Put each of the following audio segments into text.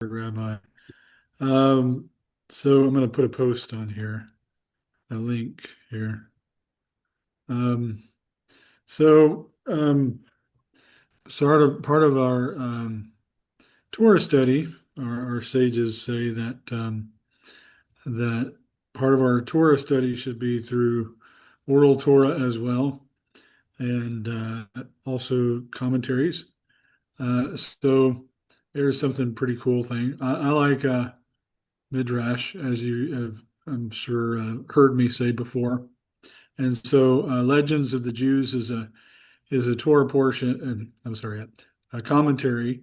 Rabbi. Um, so I'm going to put a post on here, a link here. Um, so part of our Torah study, our sages say that part of our Torah study should be through oral Torah as well, and also commentaries. So there's something pretty cool thing. I like Midrash, as you have, I'm sure, heard me say before. And so, Legends of the Jews is a Torah portion, and I'm sorry, a commentary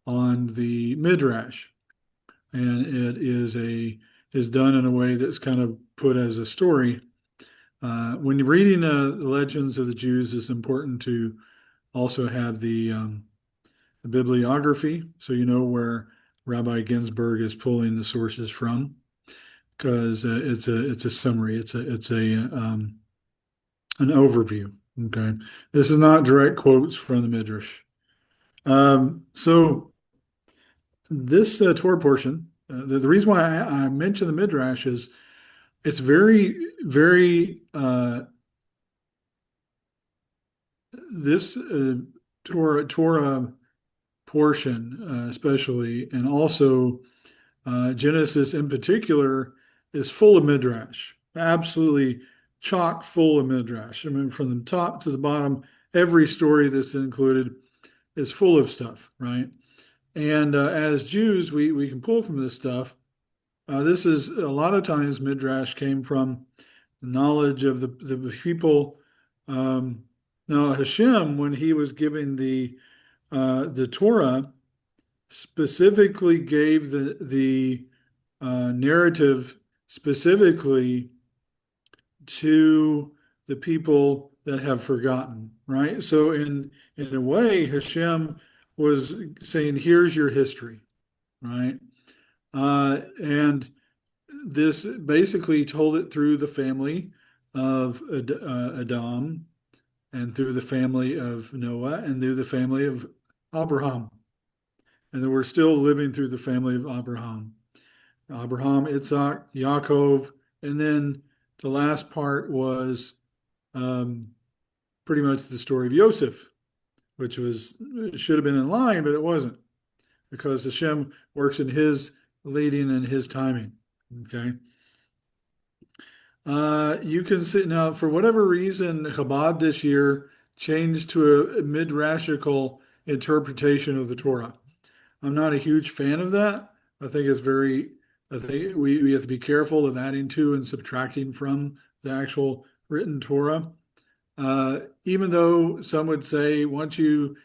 on the Midrash, and it is done in a way that's kind of put as a story. When you're reading the Legends of the Jews, it's important to also have the bibliography, so you know where Rabbi Ginsburg is pulling the sources from, because it's a summary. It's an overview. Okay, this is not direct quotes from the Midrash. So this Torah portion, the reason why I mention the Midrash is it's very this Torah portion, especially, and also Genesis in particular, is full of Midrash, absolutely chock full of Midrash. I mean, from the top to the bottom, every story that's included is full of stuff, right? And as Jews, we can pull from this stuff. This is a lot of times Midrash came from knowledge of the people. Um, Now Hashem, when he was giving the Torah, specifically gave the narrative specifically to the people that have forgotten, right? So in a way, Hashem was saying, "Here's your history," right? And this basically told it through the family of Adam, and through the family of Noah, and through the family of Abraham. And then we're still living through the family of Abraham. Abraham, Isaac, Yaakov, and then the last part was um, pretty much the story of Yosef, which was should have been in line, but it wasn't, because Hashem works in His leading and His timing. Okay, you can see now, for whatever reason, Chabad this year changed to a midrashical interpretation of the Torah. I'm not a huge fan of that. I think it's very, I think we have to be careful of adding to and subtracting from the actual written Torah. Even though some would say once you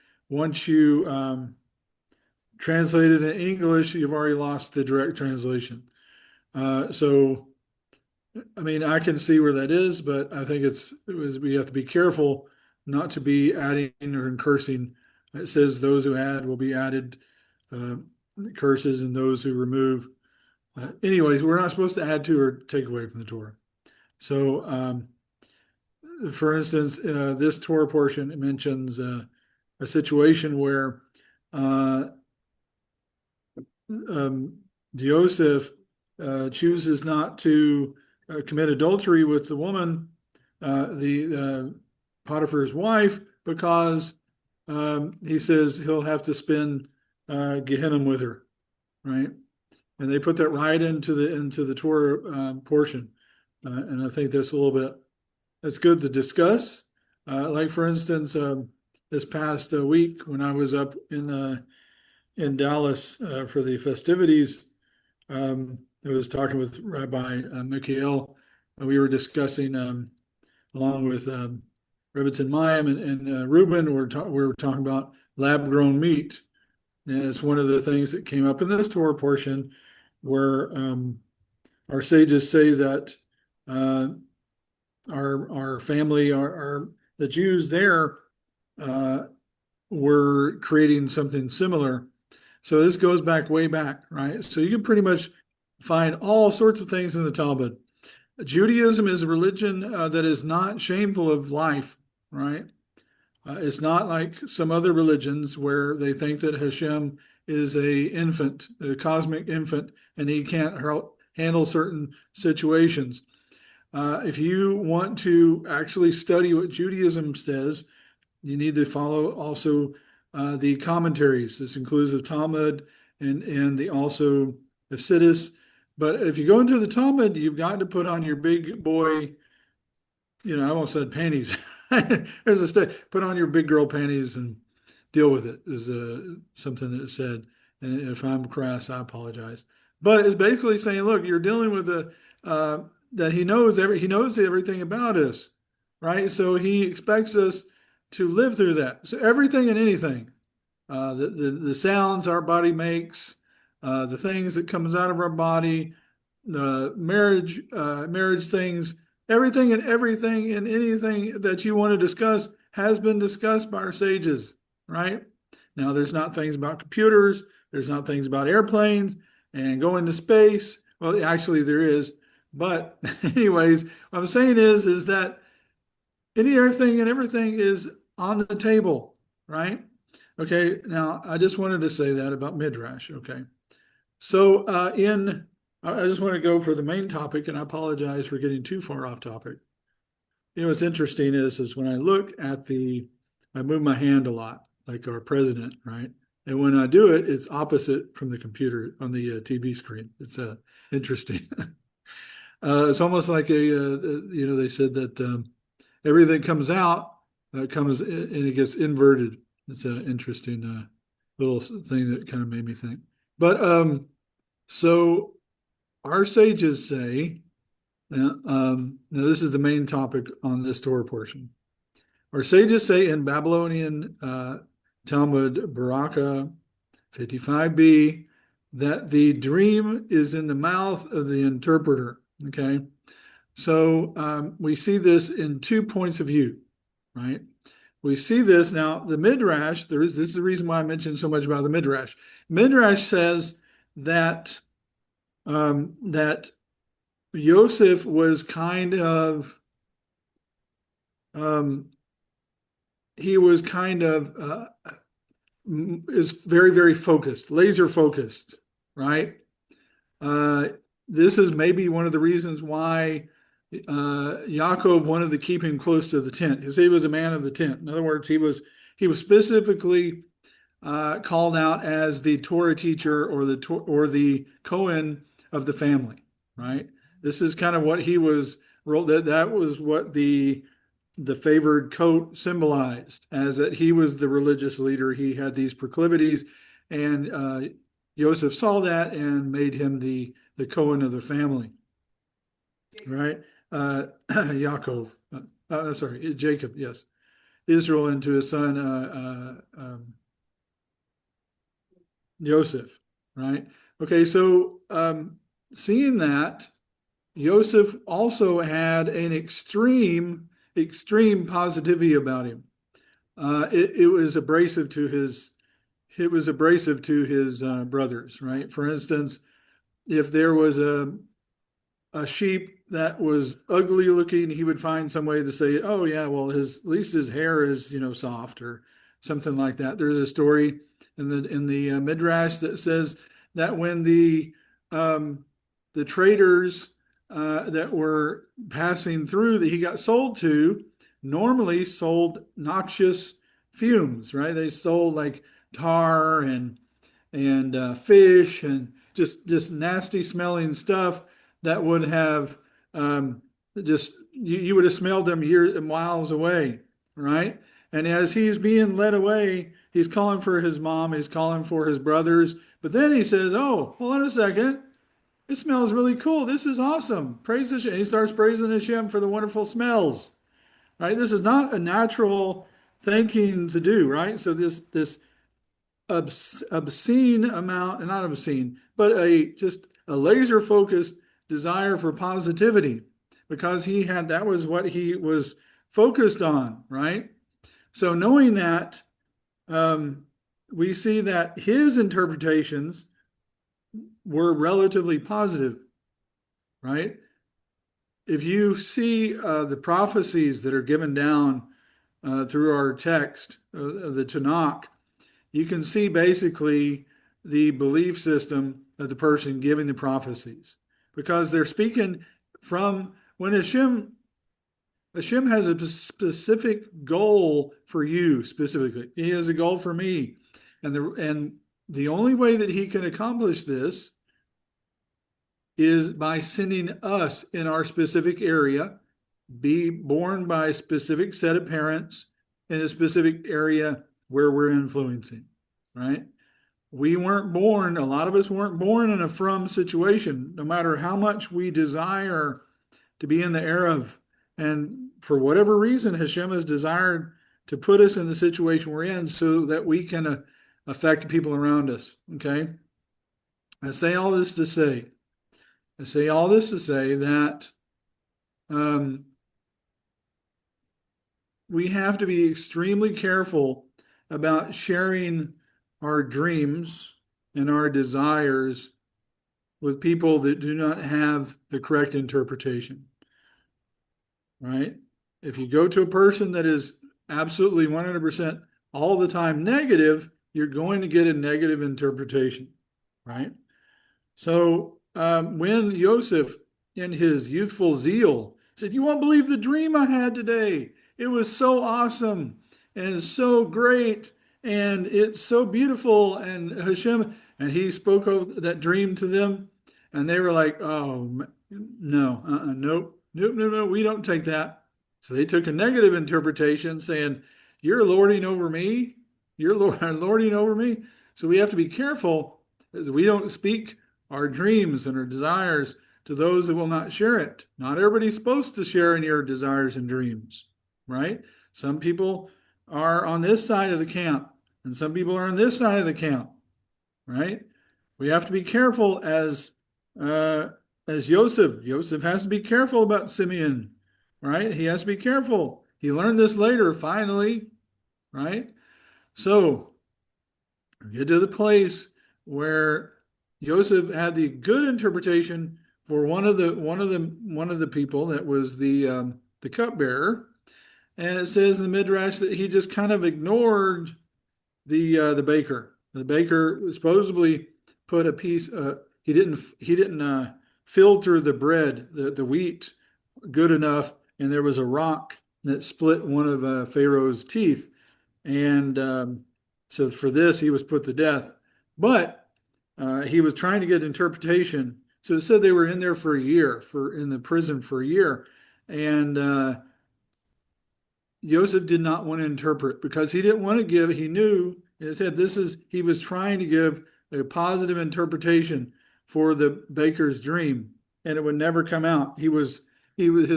translate it in English, you've already lost the direct translation. So, I mean, I can see where that is, but I think we have to be careful not to be adding or cursing. It says those who add will be added uh, curses, and those who remove. Anyways, we're not supposed to add to or take away from the Torah. So, for instance, this Torah portion mentions a situation where uh, um, Yosef chooses not to commit adultery with the woman, the Potiphar's wife, because he says he'll have to spend Gehenna with her, right? And they put that right into the Torah portion, and I think that's good to discuss. Like for instance, this past week when I was up in Dallas for the festivities, I was talking with Rabbi Mikhael, and we were discussing along with Rebbitzin Mayim and Reuben. We were talking about lab-grown meat, and it's one of the things that came up in this Torah portion where our sages say that uh, our family, the Jews there, uh, were creating something similar. So this goes back way back, right? So you can pretty much find all sorts of things in the Talmud. Judaism is a religion that is not shameful of life, right? It's not like some other religions where they think that Hashem is a infant, a cosmic infant, and he can't handle certain situations. If you want to actually study what Judaism says, you need to follow also the commentaries. This includes the Talmud and the also the Siddur. But if you go into the Talmud, you've got to put on your big boy, I almost said panties. There's a put on your big girl panties and deal with it is something that is said. And if I'm crass, I apologize. But it's basically saying, look, you're dealing with that he knows everything about us, right? So he expects us to live through that. So everything and anything, the sounds our body makes, the things that comes out of our body, the marriage things, everything and anything that you want to discuss has been discussed by our sages, right? Now, there's not things about computers, there's not things about airplanes and going to space. Well, actually, there is. But anyways, what I'm saying is that everything and everything is on the table, right? Okay, now I just wanted to say that about Midrash, okay? So I just want to go for the main topic, and I apologize for getting too far off topic. What's interesting is when I look at I move my hand a lot, like our president, right? And when I do it, it's opposite from the computer on the TV screen. It's interesting. It's almost like they said that everything comes out, comes and it gets inverted. It's an interesting little thing that kind of made me think. But so our sages say, now this is the main topic on this Torah portion. Our sages say in Babylonian Talmud, Berakhot 55b, that the dream is in the mouth of the interpreter. Okay, so we see this in 2 points of view, right? We see this now. The Midrash. This is the reason why I mentioned so much about the Midrash. Midrash says that that Yosef was kind of he was kind of is very, very focused, laser focused, right? This is maybe one of the reasons why Yaakov wanted to keep him close to the tent, because he was a man of the tent. In other words, he was specifically called out as the Torah teacher or the Cohen of the family, right? This is kind of what he was. That was what the favored coat symbolized, as that he was the religious leader. He had these proclivities, and Yosef saw that and made him the Cohen of the family, right? Yaakov, I'm sorry, Jacob, yes, Israel, into his son Yosef, right? Okay, so seeing that, Yosef also had an extreme positivity about him. It was abrasive to his brothers, right? For instance, if there was a sheep that was ugly looking, he would find some way to say, "Oh yeah, well at least his hair is soft," or something like that. There's a story in the Midrash that says that when the traders that were passing through that he got sold to normally sold noxious fumes, right? They sold like tar and fish and just nasty smelling stuff that would have just you would have smelled them miles away, right? And as he's being led away, he's calling for his mom, he's calling for his brothers, but then he says, "Oh, hold on a second. It smells really cool. This is awesome. Praise Hashem." He starts praising Hashem for the wonderful smells, right? This is not a natural thinking to do, right? So this obscene amount, not obscene, but just a laser focused desire for positivity, because that was what he was focused on, right? So knowing that, we see that his interpretations were relatively positive, right? If you see the prophecies that are given down through our text of the Tanakh, you can see basically the belief system of the person giving the prophecies, because they're speaking from when Hashem has a specific goal for you specifically. He has a goal for me. And the only way that he can accomplish this is by sending us in our specific area, be born by a specific set of parents in a specific area where we're influencing, right? We weren't born, a lot of us weren't born in a from situation, no matter how much we desire to be in the Erev. And for whatever reason, Hashem has desired to put us in the situation we're in so that we can affect people around us. Okay? I say all this to say that we have to be extremely careful about sharing our dreams and our desires with people that do not have the correct interpretation, right? If you go to a person that is absolutely 100% all the time negative, you're going to get a negative interpretation, right? So when Yosef, in his youthful zeal, said, "You won't believe the dream I had today. It was so awesome and it's so great and it's so beautiful." And Hashem, and he spoke of that dream to them, and they were like, "Oh, no, nope, nope, no, no, we don't take that." So they took a negative interpretation saying, "You're lording over me. You're lording over me." So we have to be careful as we don't speak our dreams and our desires to those that will not share it. Not everybody's supposed to share in your desires and dreams, right? Some people are on this side of the camp, and some people are on this side of the camp, right? We have to be careful as Yosef. Yosef has to be careful about Simeon, right? He has to be careful. He learned this later, finally, right? So we get to the place where Yosef had the good interpretation for one of the people that was the cupbearer, and it says in the Midrash that he just kind of ignored the baker. The baker supposedly put a piece. He didn't filter the bread, the wheat, good enough, and there was a rock that split one of Pharaoh's teeth, and so for this he was put to death. But he was trying to get interpretation. So it said they were in there for a year, in the prison for a year, and Yosef did not want to interpret because he didn't want to give. He knew it said he was trying to give a positive interpretation for the baker's dream, and it would never come out. His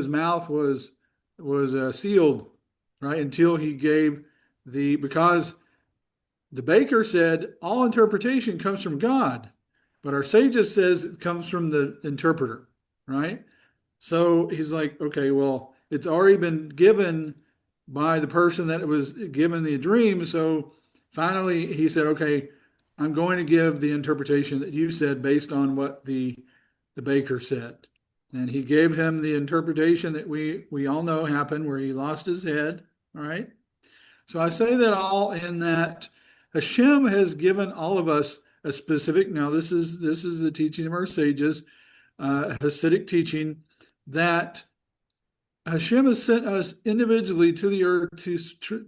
mouth was sealed, right, until he gave because the baker said all interpretation comes from God, but our sages says it comes from the interpreter, right? So he's like, okay, well, it's already been given by the person that was given the dream. So finally he said, okay, I'm going to give the interpretation that you said based on what the baker said. And he gave him the interpretation that we all know happened, where he lost his head, all right? So I say that all in that Hashem has given all of us a specific. Now this is the teaching of our sages, Hasidic teaching, that Hashem has sent us individually to the earth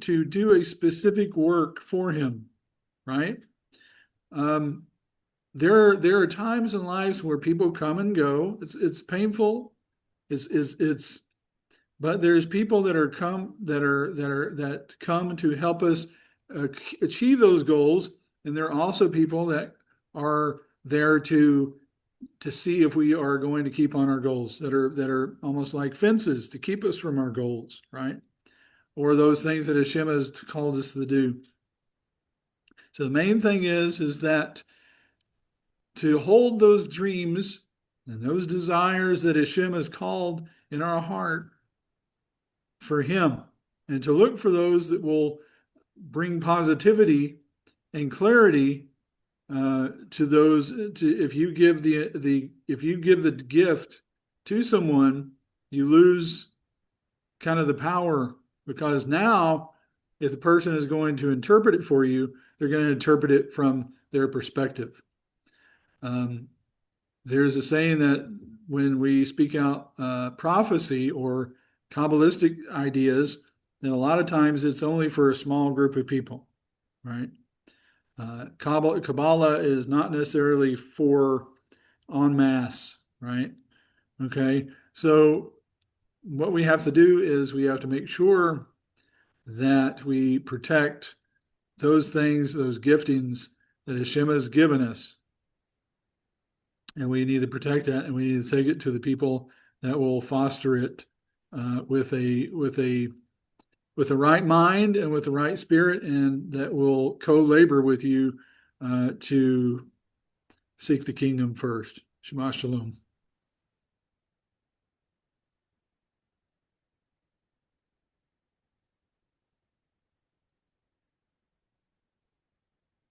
to do a specific work for Him, right? There are times in lives where people come and go. It's painful. But there's people that come to help us achieve those goals, and there are also people that are there to see if we are going to keep on our goals, that are almost like fences to keep us from our goals, right? Or those things that Hashem has called us to do. So the main thing is that to hold those dreams and those desires that Hashem has called in our heart for Him, and to look for those that will bring positivity and clarity to those. If you give the gift to someone, you lose kind of the power, because now if the person is going to interpret it for you, they're going to interpret it from their perspective. There's a saying that when we speak out prophecy or Kabbalistic ideas, then a lot of times it's only for a small group of people, right? Kabbalah is not necessarily for en masse, right? Okay, so what we have to do is we have to make sure that we protect those things, those giftings that Hashem has given us. And we need to protect that, and we need to take it to the people that will foster it with a right mind and with the right spirit, and that will co-labor with you to seek the kingdom first. Shema Shalom.